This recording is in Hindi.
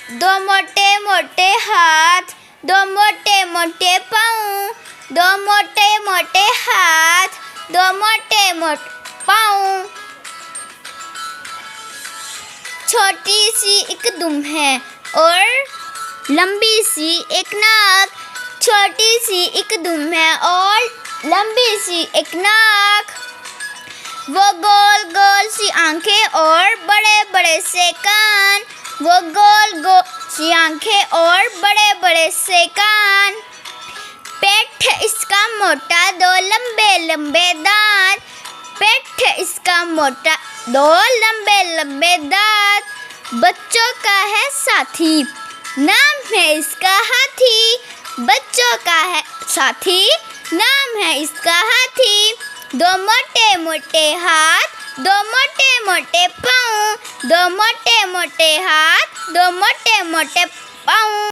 दो मोटे मोटे हाथ, दो मोटे मोटे पाँव, दो मोटे मोटे हाथ, दो मोटे मोटे पाँव। छोटी सी एक दुम है और लंबी सी एक नाक, छोटी सी एक दुम है और लंबी सी एक नाक। वो गोल गोल सी आंखें और बड़े बड़े से कान, वो गोल गोल सी आंखें और बड़े बड़े से कान। पेट है इसका मोटा, दो लंबे लंबे दांत, पेट है इसका मोटा, दो लंबे लंबे दांत। बच्चों का है साथी, नाम है इसका हाथी, बच्चों का है साथी, नाम है इसका हाथी। दो मोटे मोटे हाथ, दो मोटे मोटे पाँव, दो मोटे मोटे हाथ, दो मोटे मोटे पाँव।